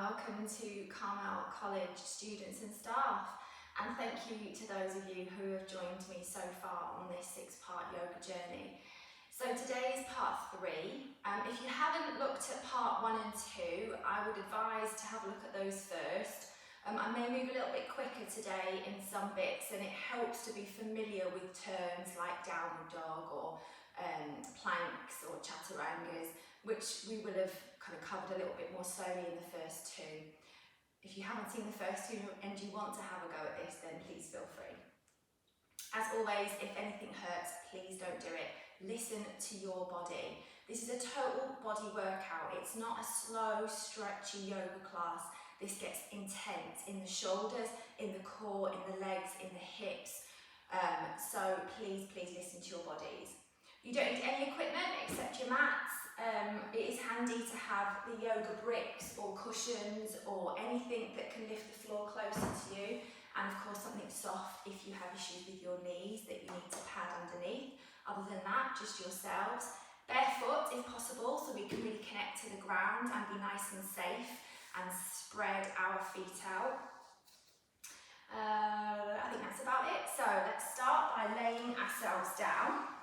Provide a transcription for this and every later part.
welcome to Carmel College students and staff, and thank you to those of you who have joined me so far on this 6-part yoga journey. So today is part 3. If you haven't looked at part 1 and 2, I would advise to have a look at those first. I may move a little bit quicker today in some bits, and it helps to be familiar with terms like downward dog or planks or chaturangas, which we will have kind of covered a little bit more slowly in the first 2. If you haven't seen the first 2 and you want to have a go at this, then please feel free. As always, if anything hurts, please don't do it. Listen to your body. This is a total body workout. It's not a slow, stretchy yoga class. This gets intense in the shoulders, in the core, in the legs, in the hips. So please listen to your bodies. You don't need any equipment except your mats. It is handy to have the yoga bricks or cushions or anything that can lift the floor closer to you, and of course something soft if you have issues with your knees that you need to pad underneath. Other than that, just yourselves. Barefoot if possible, so we can really connect to the ground and be nice and safe and spread our feet out. I think that's about it. So let's start by laying ourselves down.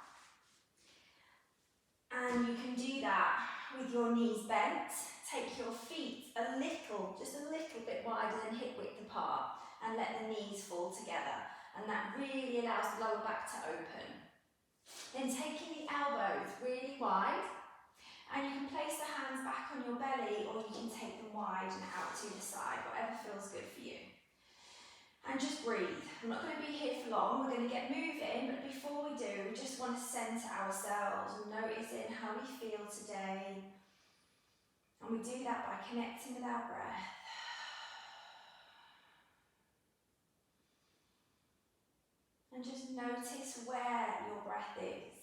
And you can do that with your knees bent. Take your feet just a little bit wider than hip width apart, and let the knees fall together. And that really allows the lower back to open. Then taking the elbows really wide, and you can place the hands back on your belly, or you can take them wide and out to the side, whatever feels good for you. And just breathe. I'm not going to be here for long, we're going to get moving, but before we do, we just want to centre ourselves and noticing how we feel today. And we do that by connecting with our breath. And just notice where your breath is.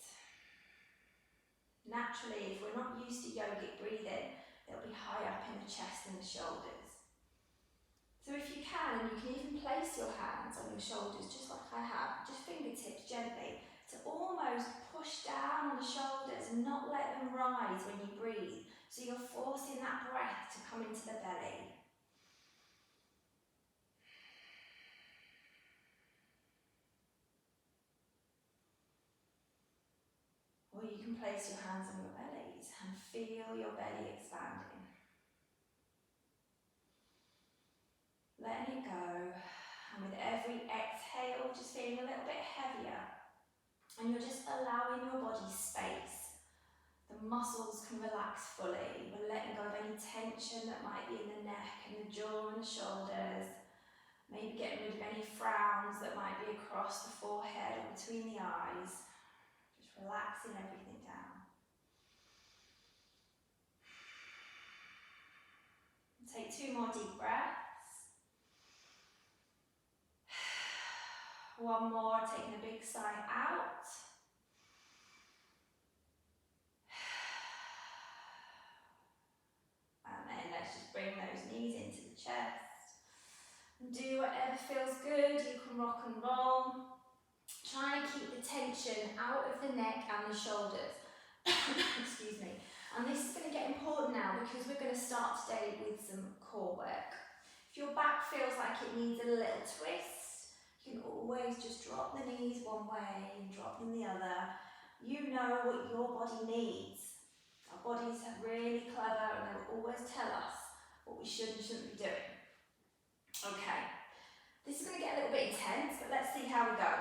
Naturally, if we're not used to yogic breathing, it'll be high up in the chest and the shoulders. So if you can, and you can even place your hands on your shoulders, just like I have, just fingertips gently, to almost push down on the shoulders and not let them rise when you breathe. So you're forcing that breath to come into the belly. Or you can place your hands on your bellies and feel your belly expanding. Letting it go, and with every exhale, just feeling a little bit heavier. And you're just allowing your body space. The muscles can relax fully. We're letting go of any tension that might be in the neck and the jaw and the shoulders. Maybe getting rid of any frowns that might be across the forehead or between the eyes. Just relaxing everything down. Take 2 more deep breaths. One more, taking a big sigh out. And then let's just bring those knees into the chest. And do whatever feels good. You can rock and roll. Try and keep the tension out of the neck and the shoulders. Excuse me. And this is going to get important now because we're going to start today with some core work. If your back feels like it needs a little twist, you can always just drop the knees one way and drop them the other. You know what your body needs. Our bodies are really clever and they'll always tell us what we should and shouldn't be doing. Okay, this is going to get a little bit intense, but let's see how we go.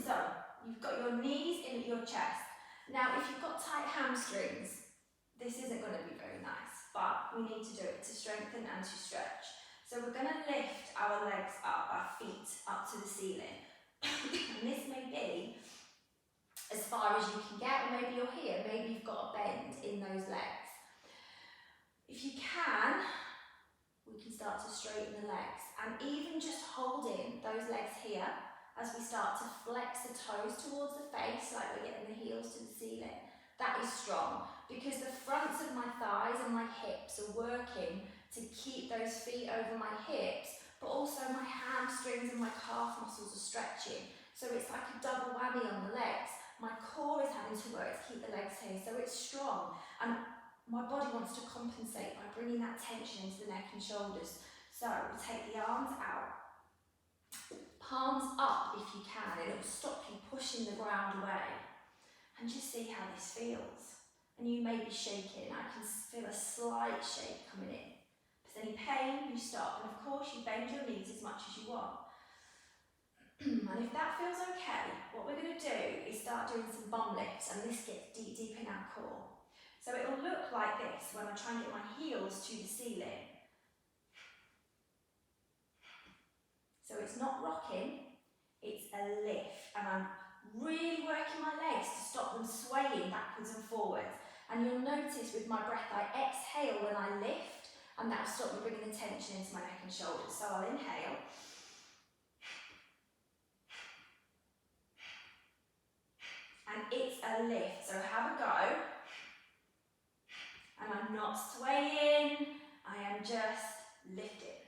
So, you've got your knees in your chest. Now, if you've got tight hamstrings, this isn't going to be very nice, but we need to do it to strengthen and to stretch. So we're going to lift our legs up, our feet up to the ceiling. And this may be as far as you can get, or maybe you're here, maybe you've got a bend in those legs. If you can, we can start to straighten the legs. And even just holding those legs here, as we start to flex the toes towards the face, like we're getting the heels to the ceiling, that is strong. Because the fronts of my thighs and my hips are working to keep those feet over my hips, but also my hamstrings and my calf muscles are stretching. So it's like a double whammy on the legs. My core is having to work to keep the legs here, so it's strong. And My body wants to compensate by bringing that tension into the neck and shoulders. So we take the arms out, palms up if you can, and it will stop you pushing the ground away. And just see how this feels. And you may be shaking. I can feel a slight shake coming in. If there's any pain, you stop. And of course, you bend your knees as much as you want. And if that feels okay, what we're going to do is start doing some bum lifts, and this gets deep in our core. So it'll look like this when I try and get my heels to the ceiling. So it's not rocking, it's a lift, and I'm really working my legs to stop them swaying backwards and forwards. And you'll notice with my breath, I exhale when I lift, and that'll stop me bringing the tension into my neck and shoulders. So I'll inhale. And it's a lift, so have a go. And I'm not swaying, I am just lifting.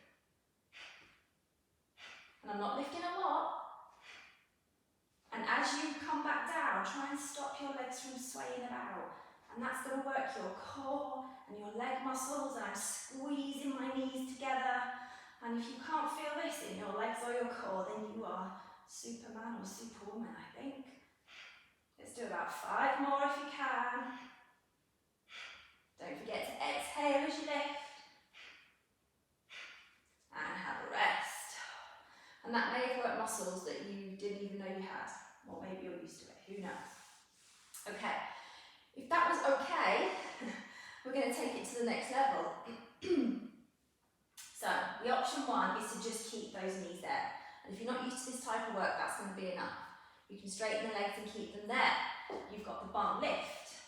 And I'm not lifting a lot. And as you come back down, try and stop your legs from swaying about. And that's going to work your core and your leg muscles, and I'm squeezing my knees together. And if you can't feel this in your legs or your core, then you are Superman or Superwoman, I think. Let's do about 5 more if you can. Don't forget to exhale as you lift. And have a rest. And that may have worked muscles that you didn't even know you had. Or maybe you're used to it, who knows? Okay, if that was okay, we're going to take it to the next level. So, the option 1 is to just keep those knees there. And if you're not used to this type of work, that's going to be enough. You can straighten the legs and keep them there. You've got the bum lift.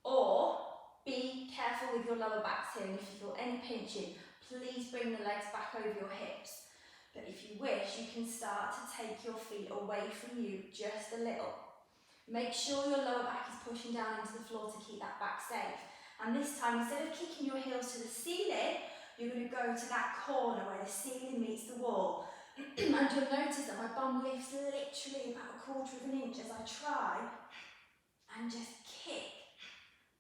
Or, be careful with your lower backs here, and if you feel any pinching, please bring the legs back over your hips. But if you wish, you can start to take your feet away from you just a little. Make sure your lower back is pushing down into the floor to keep that back safe. And this time, instead of kicking your heels to the ceiling, you're going to go to that corner where the ceiling meets the wall. And you'll notice that my bum lifts literally about 1/4 of an inch as I try and just kick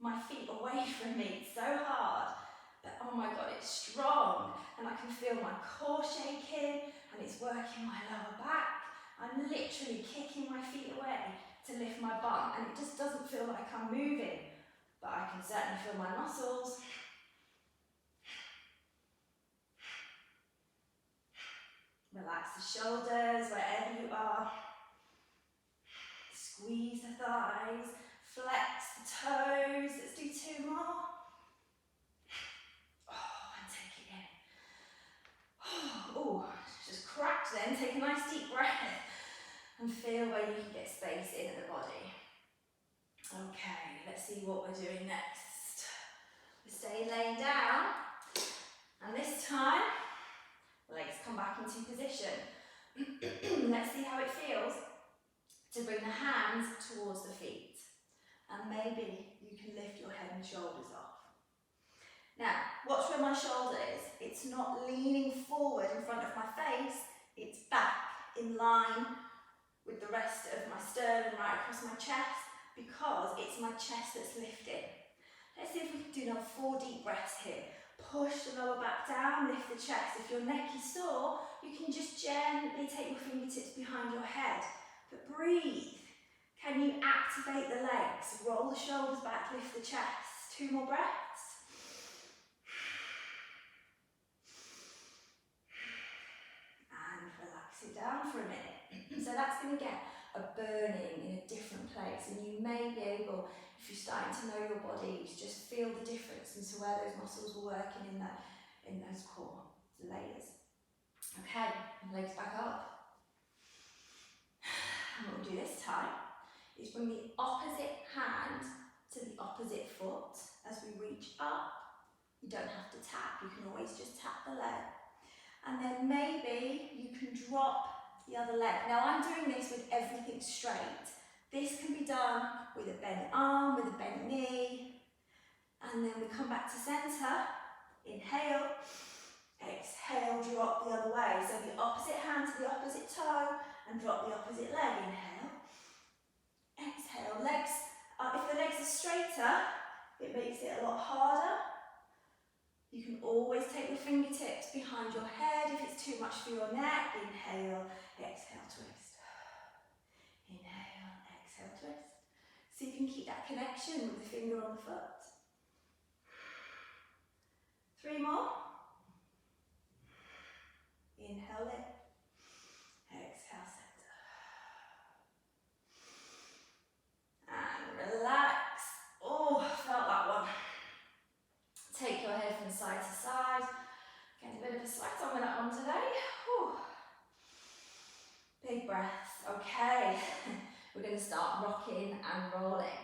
my feet away from me. It's so hard, but oh my God, it's strong. And I can feel my core shaking, and it's working my lower back. I'm literally kicking my feet away to lift my bum, and it just doesn't feel like I'm moving, but I can certainly feel my muscles. Relax the shoulders wherever you are. Squeeze the thighs, flex the toes. Let's do 2 more. Oh, and take it in. Oh, just cracked then. Take a nice deep breath and feel where you can get space in the body. Okay, let's see what we're doing next. We stay laying down, and this time, legs come back into position. Let's see how it feels to bring the hands towards the feet. And maybe you can lift your head and shoulders off. Now, watch where my shoulder is. It's not leaning forward in front of my face, it's back in line with the rest of my sternum right across my chest, because it's my chest that's lifting. Let's see if we can do now 4 deep breaths here. Push the lower back down, lift the chest. If your neck is sore, you can just gently take your fingertips behind your head. But breathe. Can you activate the legs? Roll the shoulders back, lift the chest. 2 more breaths. And relax it down for a minute. So that's going to get a burning in a different place, and you may be able, if you're starting to know your body, to just feel the difference into where those muscles were working in those core layers. Okay, legs back up. And what we'll do this time is bring the opposite hand to the opposite foot as we reach up. You don't have to tap, you can always just tap the leg. And then maybe you can drop the other leg. Now I'm doing this with everything straight. This can be done with a bent arm, with a bent knee. And then we come back to centre. Inhale, exhale, drop the other way. So the opposite hand to the opposite toe and drop the opposite leg. Inhale, exhale. Legs, if the legs are straighter, it makes it a lot harder. You can always take your fingertips behind your head if it's too much for your neck. Inhale, exhale, twist. Inhale, exhale, twist. So you can keep that connection with the finger on the foot. 3 more. Inhale, lift. Exhale, center. And relax. Oh, felt that one. Take your head from side to side. Get a bit of a sweat on with that one today. Whew. Big breaths. Okay, we're going to start rocking and rolling.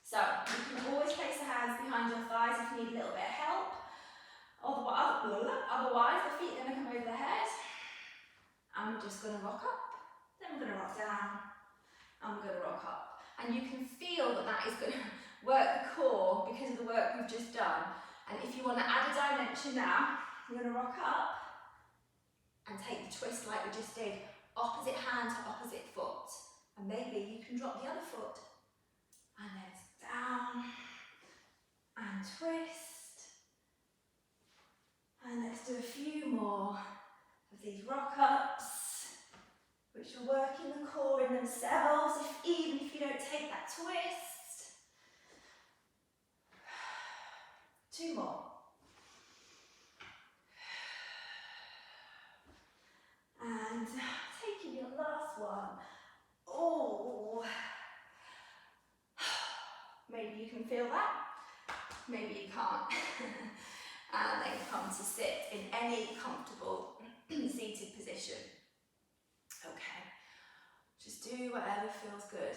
So you can always place the hands behind your thighs if you need a little bit of help. Otherwise, the feet are going to come over the head. And we're just going to rock up. Then we're going to rock down. And we're going to rock up. And you can feel that that is going to work the core because of the work we've just done. And if you want to add a dimension now, you're going to rock up and take the twist like we just did. Opposite hand to opposite foot. And maybe you can drop the other foot. And then down. And twist. And let's do a few more of these rock ups, which are working the core in themselves, even if you don't take that twist. 2 more. And taking your last one. Oh, maybe you can feel that, maybe you can't. And then come to sit in any comfortable seated position. Okay, just do whatever feels good.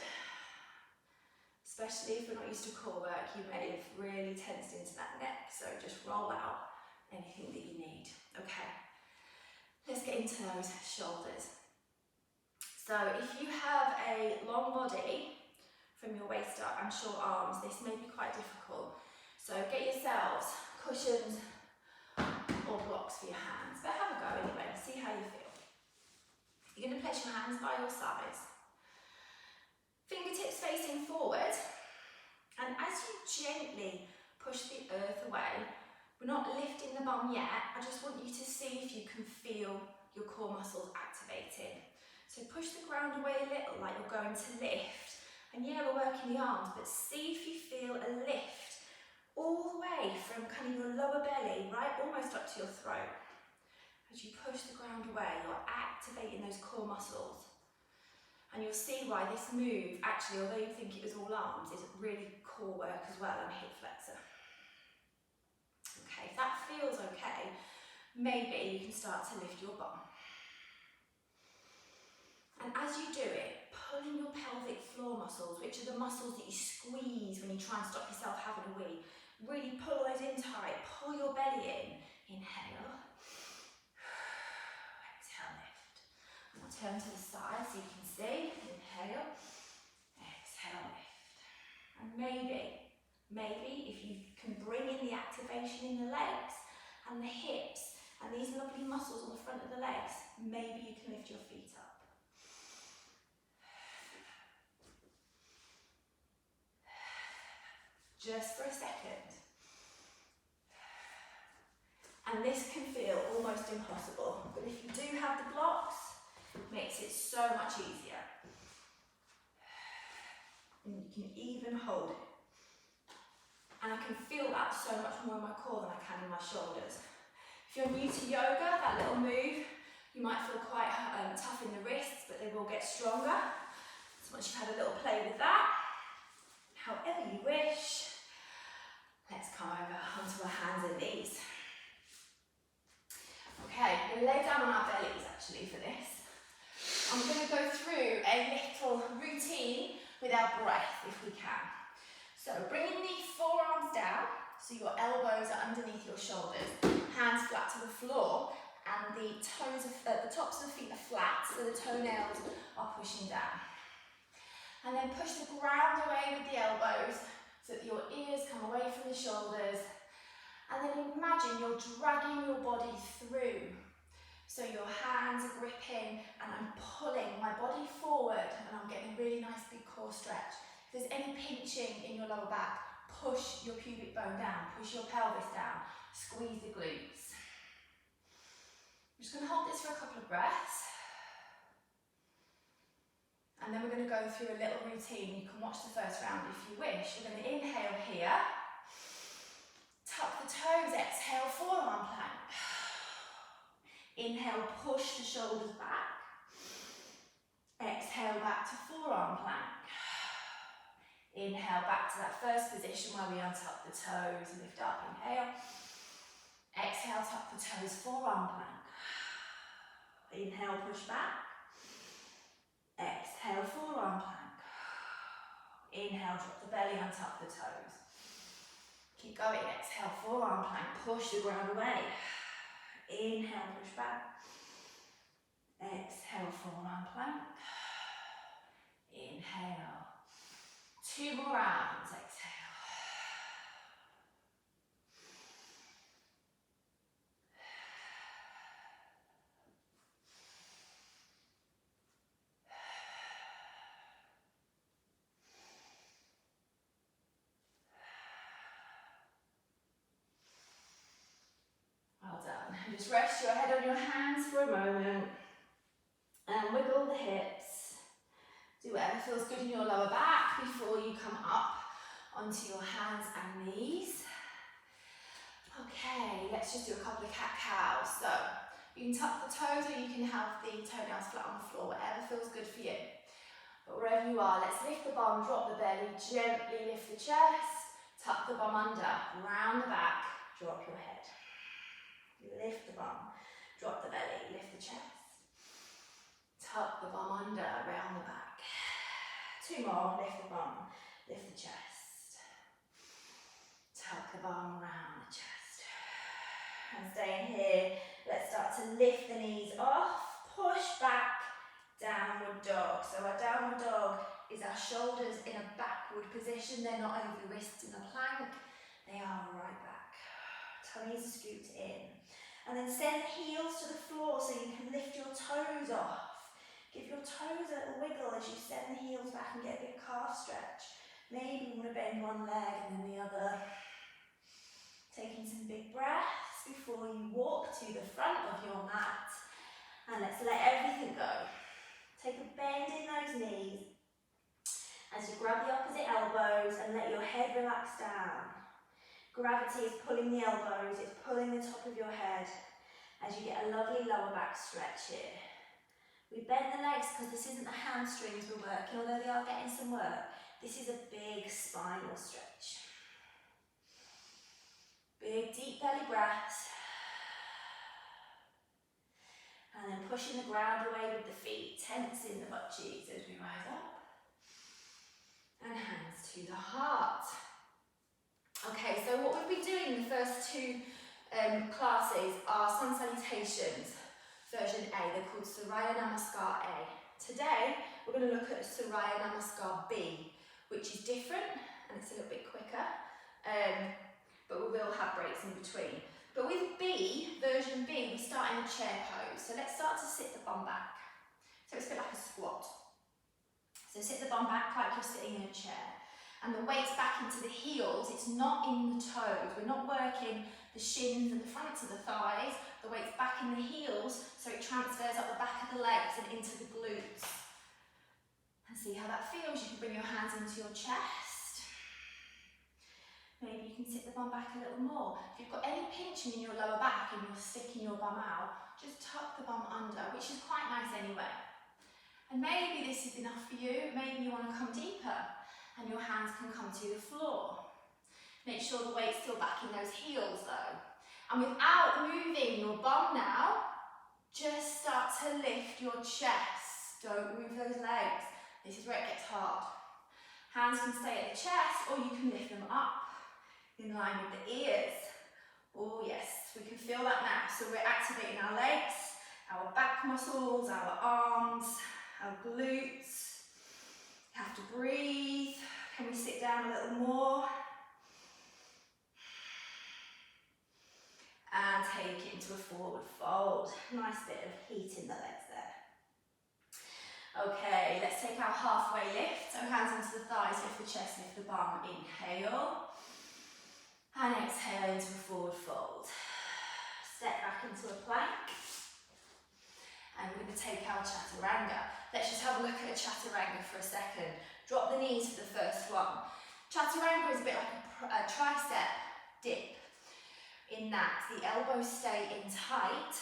Especially if we're not used to core work, you may have really tensed into that neck, so just roll out anything that you need. Okay, let's get into those shoulders. So if you have a long body from your waist up and short arms, this may be quite difficult. So get yourselves cushions or blocks for your hands, but have a go anyway, see how you feel. You're going to place your hands by your sides. Fingertips facing forward, and as you gently push the earth away, we're not lifting the bum yet, I just want you to see if you can feel your core muscles activating. So push the ground away a little like you're going to lift, and yeah, we're working the arms, but see if you feel a lift all the way from kind of your lower belly, right, almost up to your throat. As you push the ground away, you're activating those core muscles. And you'll see why this move, actually, although you think it was all arms, is really core work as well, and hip flexor. Okay, if that feels okay, maybe you can start to lift your bum. And as you do it, pulling your pelvic floor muscles, which are the muscles that you squeeze when you try and stop yourself having a wee, really pull those in tight, pull your belly in, inhale, exhale, lift. And I'll turn to the side so you can see, inhale, exhale, lift. And maybe if you can bring in the activation in the legs and the hips and these lovely muscles on the front of the legs, maybe you can lift your feet up. Just for a second. And this can feel almost impossible, but if you do have the blocks, it makes it so much easier. And you can even hold it. And I can feel that so much more in my core than I can in my shoulders. If you're new to yoga, that little move, you might feel quite tough in the wrists, but they will get stronger. So once you've had a little play with that, however you wish, let's come over onto our hands and knees. Okay, we're going to lay down on our bellies actually for this. I'm going to go through a little routine with our breath if we can. So bringing the forearms down, so your elbows are underneath your shoulders, hands flat to the floor, and the toes of the tops of the feet are flat, so the toenails are pushing down. And then push the ground away with the elbows so that your ears come away from the shoulders. And then imagine you're dragging your body through. So your hands are gripping and I'm pulling my body forward and I'm getting a really nice big core stretch. If there's any pinching in your lower back, push your pubic bone down, push your pelvis down, squeeze the glutes. I'm just going to hold this for a couple of breaths. And then we're going to go through a little routine. You can watch the first round if you wish. We're going to inhale here. Tuck the toes, exhale, forearm plank. Inhale, push the shoulders back. Exhale, back to forearm plank. Inhale, back to that first position where we untuck the toes, lift up, inhale. Exhale, tuck the toes, forearm plank. Inhale, push back. Exhale, forearm plank. Inhale, drop the belly, untuck the toes. Keep going, exhale, forearm plank, push the ground away. Inhale, push back. Exhale, forearm plank. Inhale. 2 more rounds, exhale. Well done. And just rest your head on your hands for a moment. And wiggle the hips. Do whatever feels good in your lower back before you come up onto your hands and knees. Okay, let's just do a couple of cat-cows. So you can tuck the toes or you can have the toenails flat on the floor, whatever feels good for you. But wherever you are, let's lift the bum, drop the belly, gently lift the chest, tuck the bum under, round the back, drop your head. Lift the bum, drop the belly, lift the chest. Tuck the bum under, round the back. 2 more, lift the bum, lift the chest. Tuck the bum, round the chest. And staying here, let's start to lift the knees off, push back, downward dog. So our downward dog is our shoulders in a backward position. They're not over the wrists in a plank, they are right back. Tummies are scooped in. And then send the heels to the floor so you can lift your toes off. Give your toes a little wiggle as you send the heels back and get a big calf stretch. Maybe you want to bend one leg and then the other. Taking some big breaths before you walk to the front of your mat. And let's let everything go. Take a bend in those knees as you grab the opposite elbows and let your head relax down. Gravity is pulling the elbows, it's pulling the top of your head as you get a lovely lower back stretch here. We bend the legs because this isn't the hamstrings we're working, although they are getting some work. This is a big spinal stretch. Big deep belly breaths. And then pushing the ground away with the feet, tensing the butt cheeks as we rise up. And hands to the heart. Okay, so what we've been doing in the first 2 classes are sun salutations, version A. They're called Surya Namaskar A. Today, we're going to look at Surya Namaskar B, which is different and it's a little bit quicker, but we will have breaks in between. But with B, version B, we start in a chair pose. So let's start to sit the bum back. So it's a bit like a squat. So sit the bum back like you're sitting in a chair. And the weight's back into the heels, it's not in the toes. We're not working the shins and the fronts of the thighs. The weight's back in the heels, so it transfers up the back of the legs and into the glutes. And see how that feels. You can bring your hands into your chest. Maybe you can sit the bum back a little more. If you've got any pinching in your lower back and you're sticking your bum out, just tuck the bum under, which is quite nice anyway. And maybe this is enough for you. Maybe you want to come deeper and your hands can come to the floor. Make sure the weight's still back in those heels though. And without moving your bum now, just start to lift your chest. Don't move those legs. This is where it gets hard. Hands can stay at the chest or you can lift them up in line with the ears. Oh yes, we can feel that now. So we're activating our legs, our back muscles, our arms, our glutes. You have to breathe. Can we sit down a little more? And take it into a forward fold. Nice bit of heat in the legs there. Okay, let's take our halfway lift. So hands onto the thighs, lift the chest, lift the bum. Inhale. And exhale into a forward fold. Step back into a plank. And we're going to take our chaturanga. Let's just have a look at a chaturanga for a second. Drop the knees for the first one. Chaturanga is a bit like a tricep dip, in that the elbows stay in tight,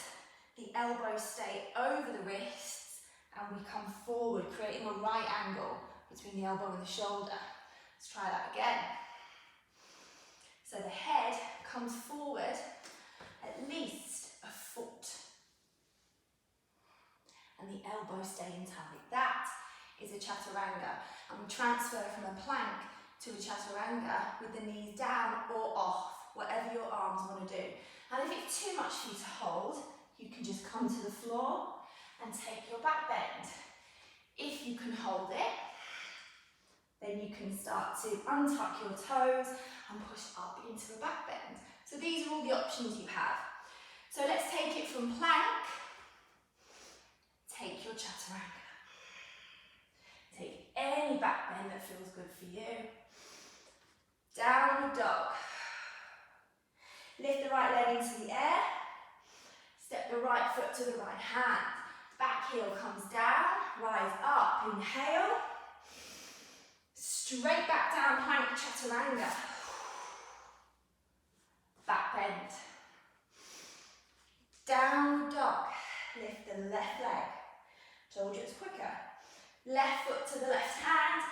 the elbows stay over the wrists, and we come forward, creating a right angle between the elbow and the shoulder. Let's try that again. So the head comes forward at least a foot, and the elbows stay in tight. That is a chaturanga, and we transfer from a plank to a chaturanga with the knees down or off, whatever your arms want to do. And if it's too much for you to hold, you can just come to the floor and take your back bend. If you can hold it, then you can start to untuck your toes and push up into a back bend. So these are all the options you have. So let's take it from plank. Take your chaturanga. Take any back bend that feels good for you. Downward dog. Lift the right leg into the air. Step the right foot to the right hand. Back heel comes down. Rise up. Inhale. Straight back down, plank chaturanga. Back bend. Downward dog. Lift the left leg. Told you it's quicker. Left foot to the left hand.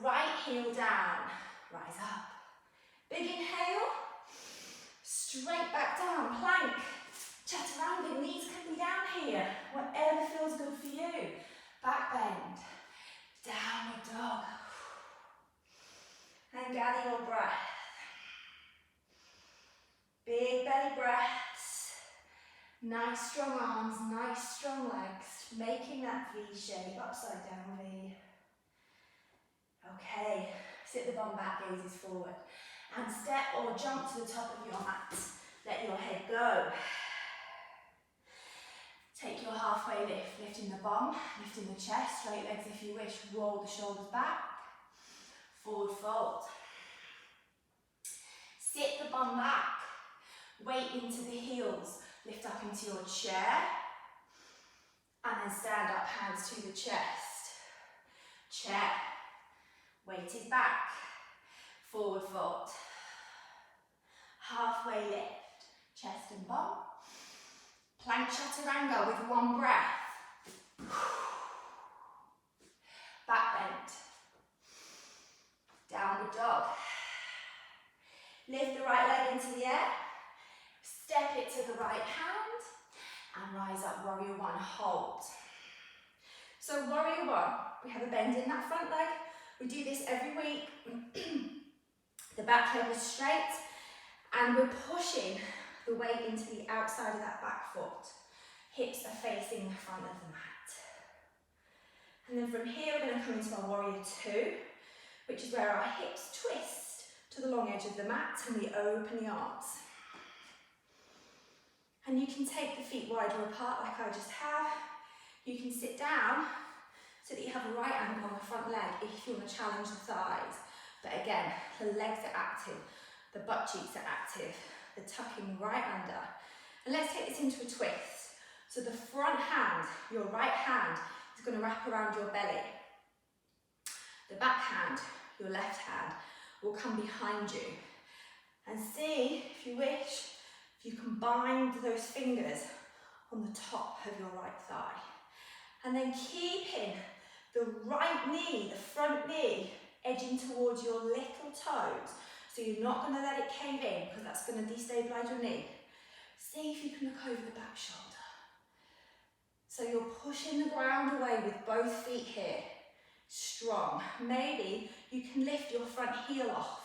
Right heel down. Rise up. Big inhale. Straight back down, plank. Chaturanga, knees can be down here. Whatever feels good for you. Back bend. Downward dog. And gather your breath. Big belly breaths. Nice strong arms, nice strong legs. Making that V shape, upside down V. Okay, sit the bum back, gazes forward. And step or jump to the top of your mat. Let your head go. Take your halfway lift, lifting the bum, lifting the chest, straight legs if you wish, roll the shoulders back. Forward fold. Sit the bum back, weight into the heels, lift up into your chair, and then stand up, hands to the chest. Chair, weight is back, forward fold. Halfway lift, chest and bum. Plank chaturanga with one breath. Back bend. Downward dog. Lift the right leg into the air. Step it to the right hand. And rise up, warrior one, hold. So warrior one, we have a bend in that front leg. We do this every week. The back leg is straight. And we're pushing the weight into the outside of that back foot. Hips are facing the front of the mat. And then from here, we're going to come into our warrior two, which is where our hips twist to the long edge of the mat and we open the arms. And you can take the feet wider apart like I just have. You can sit down so that you have a right angle on the front leg if you want to challenge the thighs. But again, the legs are active, the butt cheeks are active, the tucking right under. And let's take this into a twist. So the front hand, your right hand, is going to wrap around your belly. The back hand, your left hand, will come behind you. And see, if you wish, if you can bind those fingers on the top of your right thigh. And then keeping the right knee, the front knee, edging towards your little toes. So you're not going to let it cave in because that's going to destabilise your knee. See if you can look over the back shoulder. So you're pushing the ground away with both feet here. Strong. Maybe you can lift your front heel off.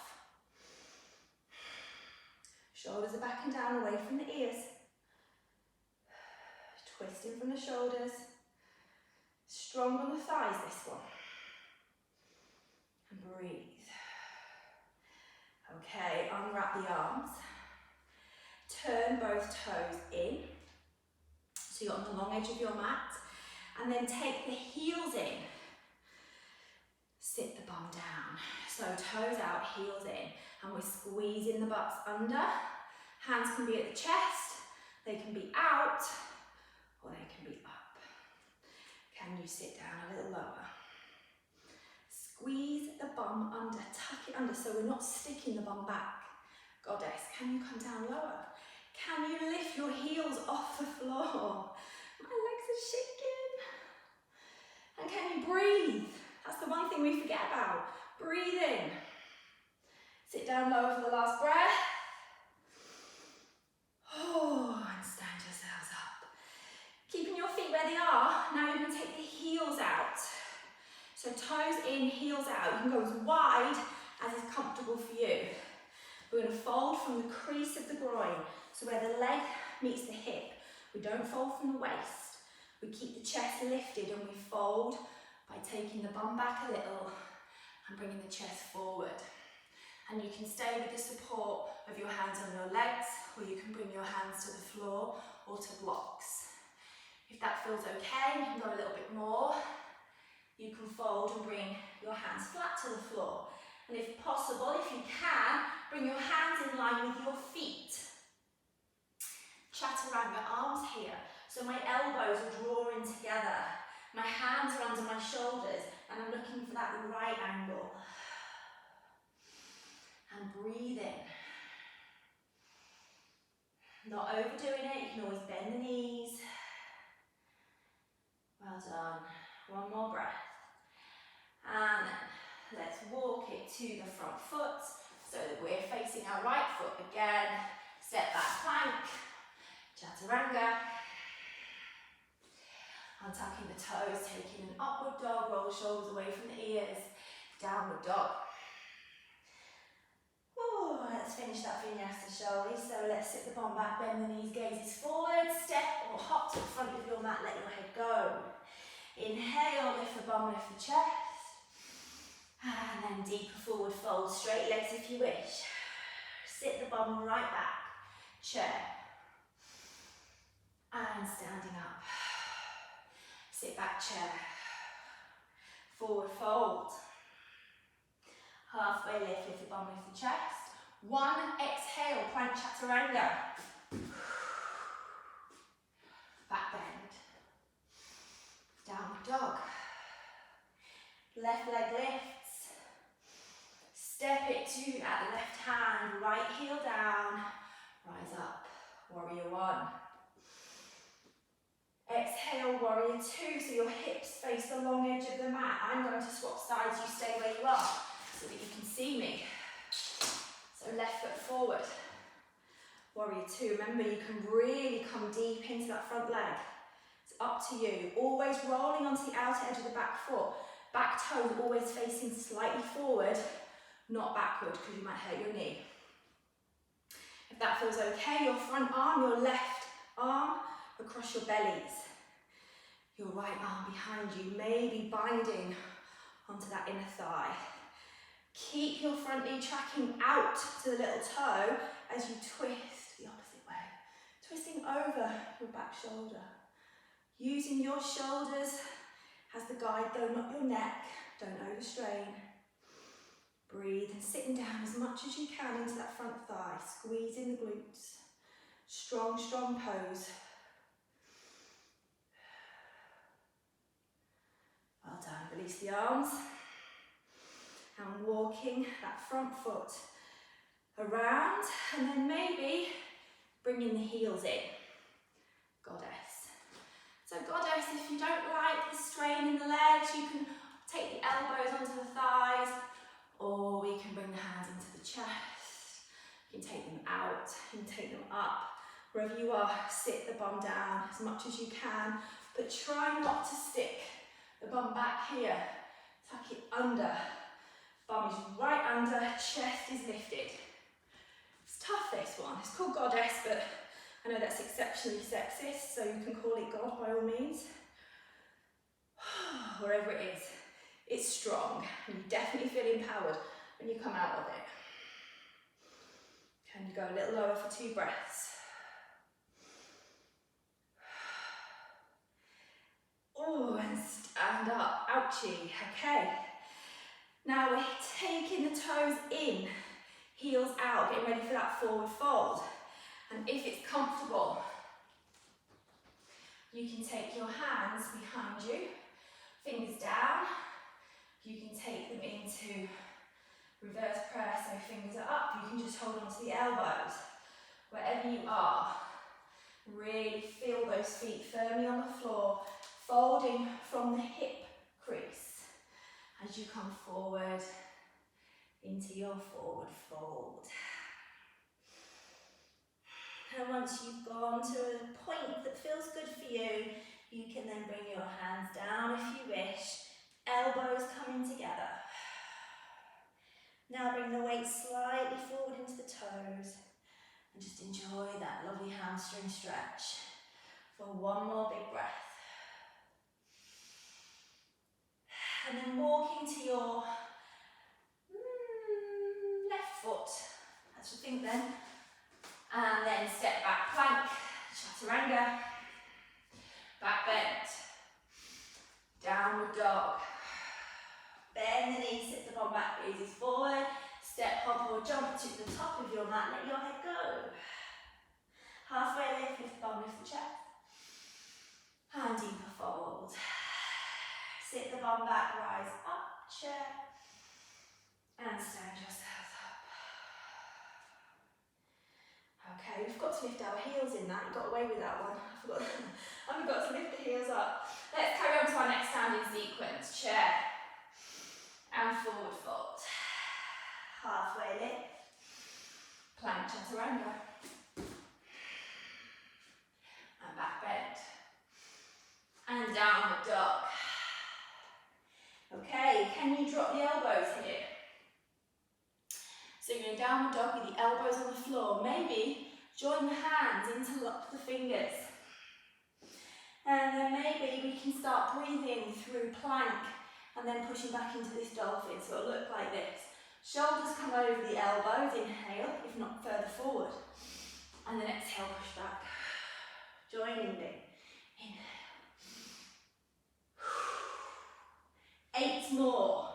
Shoulders are back and down away from the ears. Twisting from the shoulders. Strong on the thighs, this one. And breathe. Okay, unwrap the arms. Turn both toes in. So you're on the long edge of your mat. And then take the heels in. Sit the bum down. So toes out, heels in. And we're squeezing the butts under. Hands can be at the chest, they can be out, or they can be up. Can you sit down a little lower? Squeeze the bum under, tuck it under so we're not sticking the bum back. Goddess, can you come down lower? Can you lift your heels off the floor? My legs are shaking. And can you breathe? That's the one thing we forget about. Breathing. Sit down lower for the last breath. Oh, and stand yourselves up. Keeping your feet where they are, now you're going to take the heels out. So toes in, heels out. You can go as wide as is comfortable for you. We're going to fold from the crease of the groin, so where the leg meets the hip. We don't fold from the waist. We keep the chest lifted and we fold by taking the bum back a little and bringing the chest forward. And you can stay with the support of your hands on your legs, or you can bring your hands to the floor or to blocks. If that feels okay, you can go a little bit more. You can fold and bring your hands flat to the floor. And if possible, if you can, bring your hands in line with your feet. Chaturanga, arms here. So my elbows are drawing together. My hands are under my shoulders, and I'm looking for that right angle. And breathing. Not overdoing it, you can always bend the knees. Well done. One more breath. And then let's walk it to the front foot so that we're facing our right foot again. Step back plank. Chaturanga. Untucking the toes, taking an upward dog, roll the shoulders away from the ears. Downward dog. Let's finish that vinyasa, shall we? So let's sit the bum back, bend the knees, gazes forward, step or hop to the front of your mat, let your head go. Inhale, lift the bum, lift the chest. And then deeper forward fold, straight legs if you wish. Sit the bum right back, chair. And standing up. Sit back, chair. Forward fold. Halfway lift, lift the bum, lift the chest. One exhale, plank chaturanga. Back bend. Downward dog. Left leg lifts. Step it to at the left hand, right heel down. Rise up, warrior one. Exhale, warrior two, so your hips face the long edge of the mat. I'm going to swap sides, you stay where you are so that you can see me. So left foot forward. Warrior two, remember you can really come deep into that front leg. It's up to you. Always rolling onto the outer edge of the back foot. Back toes always facing slightly forward, not backward, because you might hurt your knee. If that feels okay, your front arm, your left arm across your bellies. Your right arm behind you, maybe binding onto that inner thigh. Keep your front knee tracking out to the little toe as you twist the opposite way. Twisting over your back shoulder. Using your shoulders as the guide though, not your neck. Don't overstrain. Breathe and sitting down as much as you can into that front thigh. Squeezing the glutes. Strong, strong pose. Well done. Release the arms. And walking that front foot around, and then maybe bringing the heels in. Goddess. So goddess, if you don't like the strain in the legs, you can take the elbows onto the thighs, or we can bring the hands into the chest. You can take them out, you can take them up. Wherever you are, sit the bum down as much as you can, but try not to stick the bum back here. Tuck it under. Bum is right under, chest is lifted. It's tough, this one. It's called goddess, but I know that's exceptionally sexist, so you can call it God by all means. Wherever it is, it's strong, and you definitely feel empowered when you come out of it. Can you go a little lower for 2 breaths? Oh, ouchie. Okay. Now we're taking the toes in, heels out, getting ready for that forward fold. And if it's comfortable, you can take your hands behind you, fingers down. You can take them into reverse press, so fingers are up. You can just hold on to the elbows. Wherever you are, really feel those feet firmly on the floor, folding from the hip crease as you come forward into your forward fold. And once you've gone to a point that feels good for you, you can then bring your hands down if you wish, elbows coming together. Now bring the weight slightly forward into the toes and just enjoy that lovely hamstring stretch for one more big breath. And then walk into your left foot, that's your thing then. And then step back plank, chaturanga, back bend, downward dog. Bend the knees, sit the bum back, gazes forward, step, hop or jump to the top of your mat, let your head go. Halfway lift the bum, lift the chest. And deeper fold. Sit the bum back, rise up, chair. And stand yourself up. Okay, we've got to lift our heels in that. You got away with that one. I forgot. I've got to lift the heels up. Let's carry on to our next standing sequence. Chair. And forward fold. Halfway lift. Plank chaturanga. And back bend. And downward dog. Okay, can you drop the elbows here? So you're in downward dog with the elbows on the floor. Maybe join the hands, interlock the fingers. And then maybe we can start breathing through plank and then pushing back into this dolphin. So it'll look like this. Shoulders come over the elbows, inhale, if not further forward. And then exhale, push back. Joining me. Inhale. 8 more.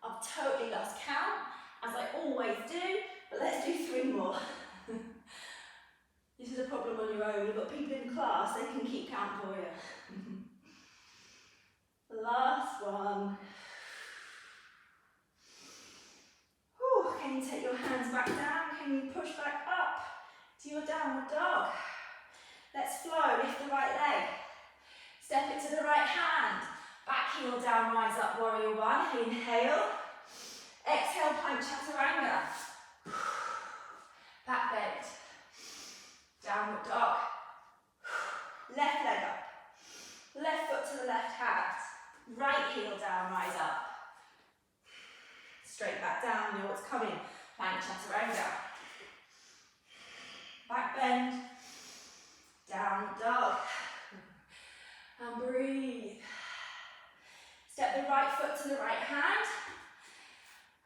I've totally lost count, as I always do, but let's do 3 more. This is a problem on your own. You've got people in class, they can keep count for you. Last one. Whew. Can you take your hands back down? Can you push back up to your downward dog? Let's flow, lift the right leg. Step it to the right hand. Back heel down, rise up, warrior one. Inhale. Exhale, plank chaturanga. Back bend. Downward dog. Left leg up. Left foot to the left hand. Right heel down, rise up. Straight back down, you know what's coming. Plank chaturanga. Back bend. Downward dog. And breathe. Step the right foot to the right hand.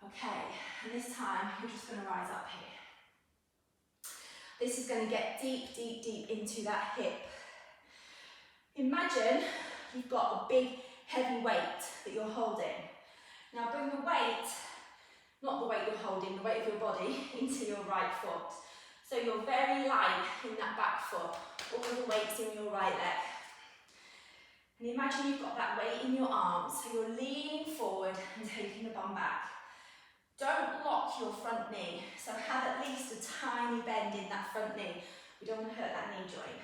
Okay, and this time you're just going to rise up here. This is going to get deep, deep, deep into that hip. Imagine you've got a big, heavy weight that you're holding. Now bring the weight, not the weight you're holding, the weight of your body, into your right foot. So you're very light in that back foot. All of the weight's in your right leg. And imagine you've got that weight in your arms, so you're leaning forward and taking the bum back. Don't lock your front knee, so have at least a tiny bend in that front knee. We don't want to hurt that knee joint.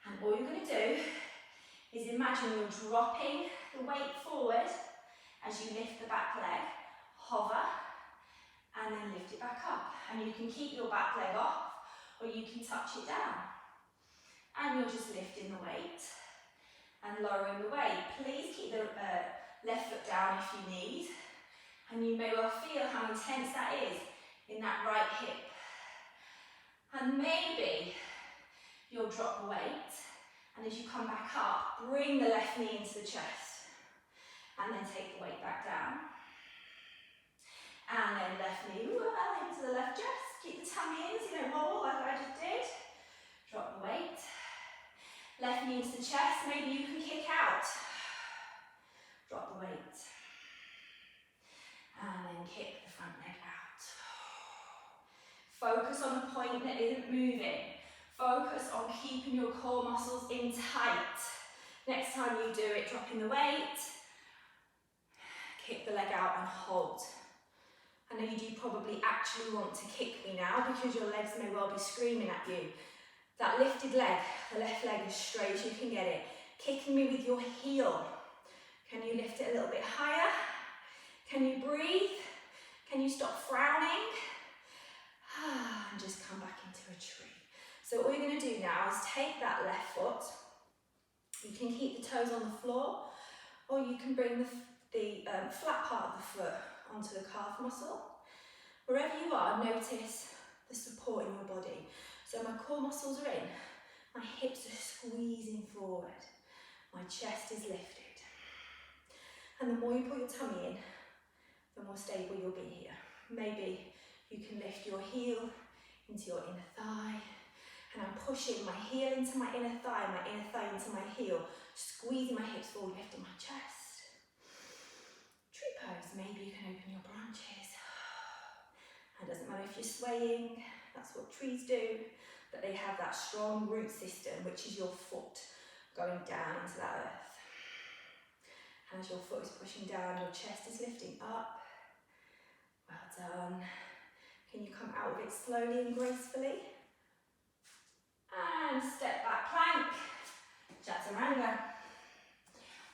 And all you're going to do is imagine you're dropping the weight forward as you lift the back leg, hover, and then lift it back up. And you can keep your back leg off, or you can touch it down. And you're just lifting the weight and lowering the weight. Please keep the left foot down if you need. And you may well feel how intense that is in that right hip. And maybe you'll drop the weight, and as you come back up, bring the left knee into the chest, and then take the weight back down. And then left knee into the left chest, Keep the tummy in so you don't wobble like I just did. Drop the weight. Left knee into the chest. Maybe you can kick out. Drop the weight. And then kick the front leg out. Focus on the point that isn't moving. Focus on keeping your core muscles in tight. Next time you do it, dropping the weight. Kick the leg out and hold. I know you do probably actually want to kick me now because your legs may well be screaming at you. That lifted leg, the left leg as straight as you can get it. Kicking me with your heel. Can you lift it a little bit higher? Can you breathe? Can you stop frowning? And just come back into a tree. So what we're going to do now is take that left foot. You can keep the toes on the floor, or you can bring the flat part of the foot onto the calf muscle. Wherever you are, notice the support in your body. So my core muscles are in, my hips are squeezing forward, my chest is lifted. And the more you put your tummy in, the more stable you'll be here. Maybe you can lift your heel into your inner thigh, and I'm pushing my heel into my inner thigh into my heel, squeezing my hips forward, lifting my chest. Tree pose, maybe you can open your branches. It doesn't matter if you're swaying, that's what trees do, but they have that strong root system, which is your foot going down into that earth. And as your foot is pushing down, your chest is lifting up. Well done. Can you come out of it slowly and gracefully? And step back plank, chaturanga.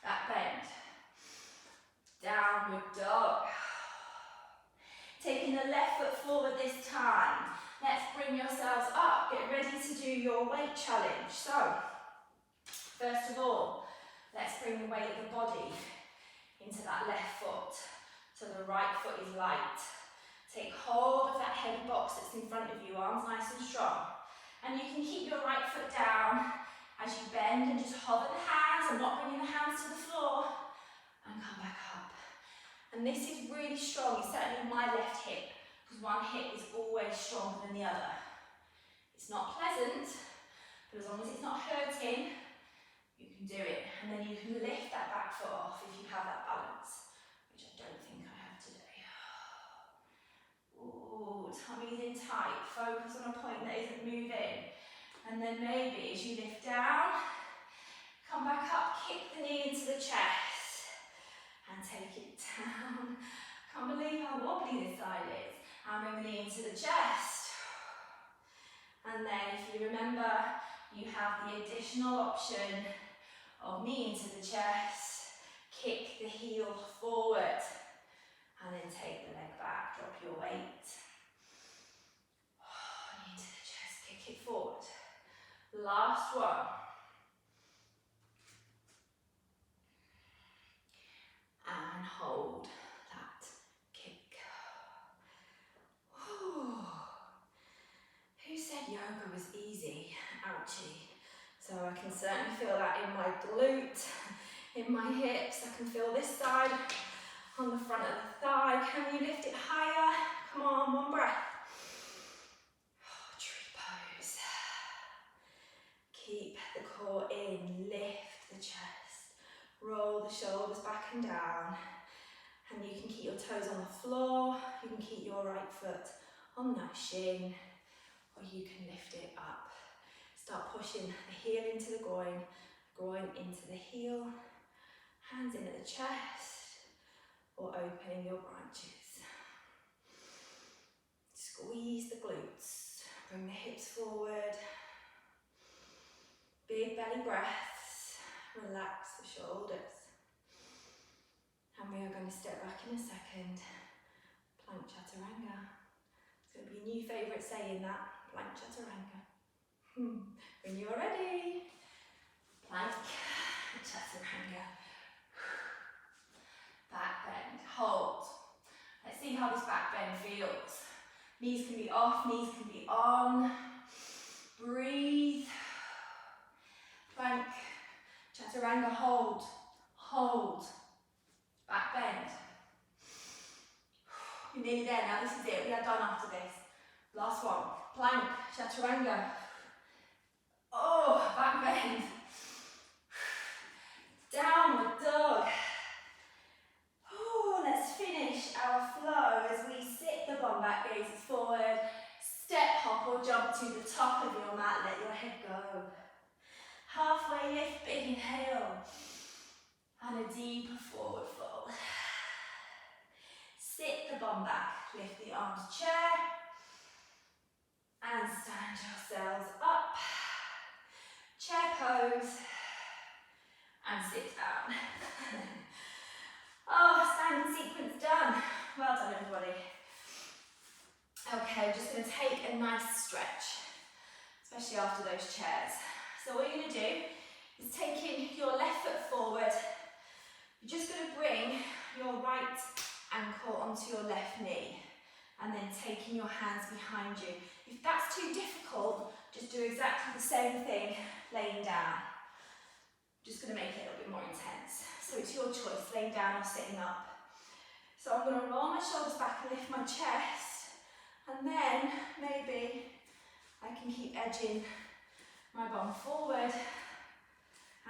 Back bend. Downward dog. Taking the left foot forward this time. Let's bring yourselves up. Get ready to do your weight challenge. So, first of all, let's bring the weight of the body into that left foot. So the right foot is light. Take hold of that heavy box that's in front of you, arms nice and strong. And you can keep your right foot down as you bend and just hover the hands. I'm not bringing the hands to the floor. And come back up. And this is really strong, it's certainly my left hip, because one hip is always stronger than the other. It's not pleasant, but as long as it's not hurting, you can do it. And then you can lift that back foot off if you have that balance, which I don't think I have today. Ooh, tummy's in tight, focus on a point that isn't moving. And then maybe as you lift down, come back up, kick the knee into the chest. And take it down. Can't believe how wobbly this side is. And bring the knee into the chest. And then if you remember, you have the additional option of knee into the chest, kick the heel forward, and then take the leg back, drop your weight. Knee into the chest, kick it forward. Last one. And hold that kick. Whew. Who said yoga was easy? Ouchie. So I can certainly feel that in my glute, in my hips. I can feel this side on the front of the thigh. Can you lift it higher? Come on, one breath. Tree pose. Keep the core in, lift the chest. Roll the shoulders back and down, and you can keep your toes on the floor, you can keep your right foot on that shin, or you can lift it up. Start pushing the heel into the groin into the heel, hands in at the chest, or opening your branches. Squeeze the glutes, bring the hips forward, big belly breaths. Relax the shoulders. And we are going to step back in a second. Plank chaturanga. It's going to be a new favourite saying that. Plank chaturanga. When you're ready. Plank chaturanga. Back bend. Hold. Let's see how this back bend feels. Knees can be off, knees can be on. Breathe. Plank. Chaturanga, hold, hold, back bend. You're nearly there now, this is it, we are done after this. Last one, plank, chaturanga. Oh, back bend. Downward dog. Oh, let's finish our flow as we sit the bum back, gazes forward, step, hop or jump to the top of your mat, let your head go. Halfway lift, big inhale, and a deeper forward fold. Sit the bum back, lift the arms, chair, and stand yourselves up. Chair pose, and sit down. Oh, standing sequence done. Well done, everybody. Okay, just going to take a nice stretch, especially after those chairs. So what you're going to do is taking your left foot forward. You're just going to bring your right ankle onto your left knee, and then taking your hands behind you. If that's too difficult, just do exactly the same thing, laying down. Just going to make it a little bit more intense. So it's your choice, laying down or sitting up. So I'm going to roll my shoulders back and lift my chest, and then maybe I can keep edging my bum forward,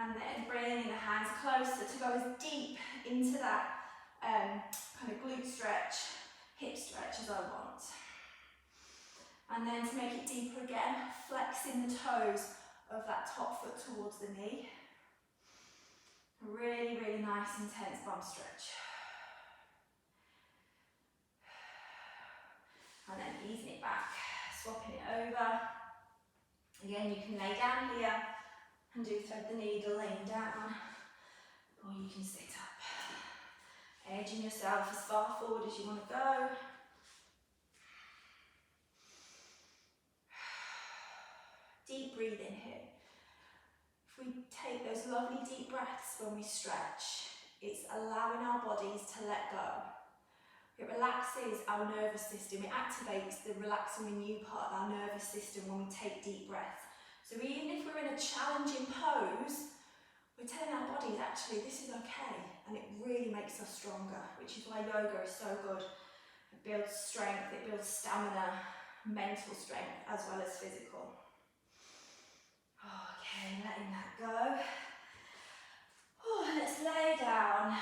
and then bringing the hands closer to go as deep into that kind of glute stretch, hip stretch as I want. And then to make it deeper again, flexing the toes of that top foot towards the knee. Really, really nice, intense bum stretch. And then easing it back, swapping it over. Again, you can lay down here and do thread the needle laying down, or you can sit up, edging yourself as far forward as you want to go. Deep breathing here. If we take those lovely deep breaths when we stretch, it's allowing our bodies to let go. It relaxes our nervous system. It activates the relax and renew part of our nervous system when we take deep breaths. So even if we're in a challenging pose, we're telling our bodies, actually, this is okay. And it really makes us stronger, which is why yoga is so good. It builds strength, it builds stamina, mental strength, as well as physical. Okay, letting that go. Oh, let's lay down,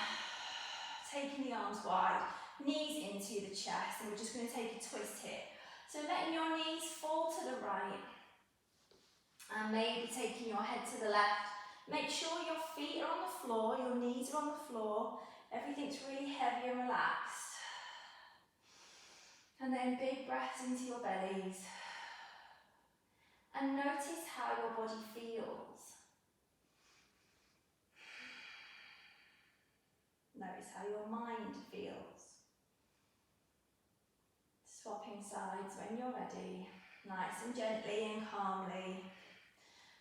taking the arms wide, knees into the chest, and we're just going to take a twist here. So letting your knees fall to the right, and maybe taking your head to the left. Make sure your feet are on the floor, your knees are on the floor, everything's really heavy and relaxed. And then big breaths into your bellies. And notice how your body feels. Notice how your mind feels. Swapping sides when you're ready, nice and gently and calmly.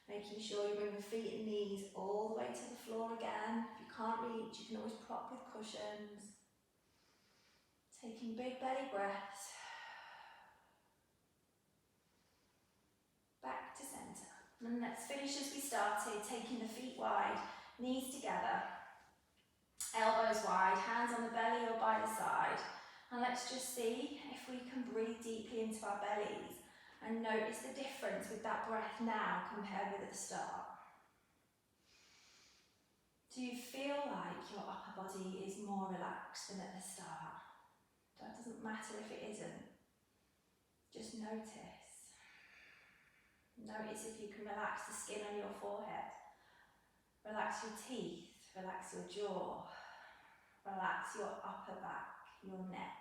Making sure you bring the feet and knees all the way to the floor again. If you can't reach, you can always prop with cushions. Taking big belly breaths. Back to centre. And let's finish as we started, taking the feet wide, knees together. Elbows wide, hands on the belly or by the side. And let's just see if we can breathe deeply into our bellies and notice the difference with that breath now compared with at the start. Do you feel like your upper body is more relaxed than at the start? That doesn't matter if it isn't. Just notice. Notice if you can relax the skin on your forehead. Relax your teeth, relax your jaw. Relax your upper back, your neck.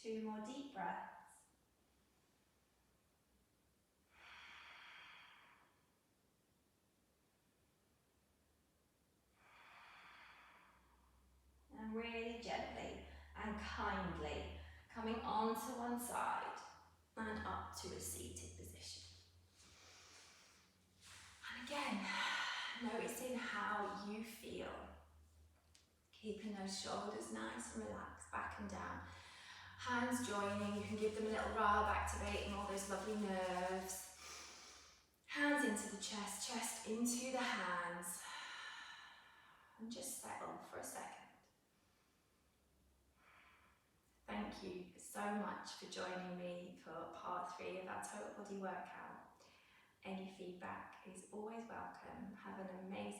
Two more deep breaths. And really gently and kindly coming onto one side and up to a seated position. And again, noticing how you feel. Keeping those shoulders nice and relaxed, back and down. Hands joining, you can give them a little rub, activating all those lovely nerves. Hands into the chest, chest into the hands. And just settle for a second. thank you so much for joining me for part 3 of our total body workout. Any feedback is always welcome. Have an amazing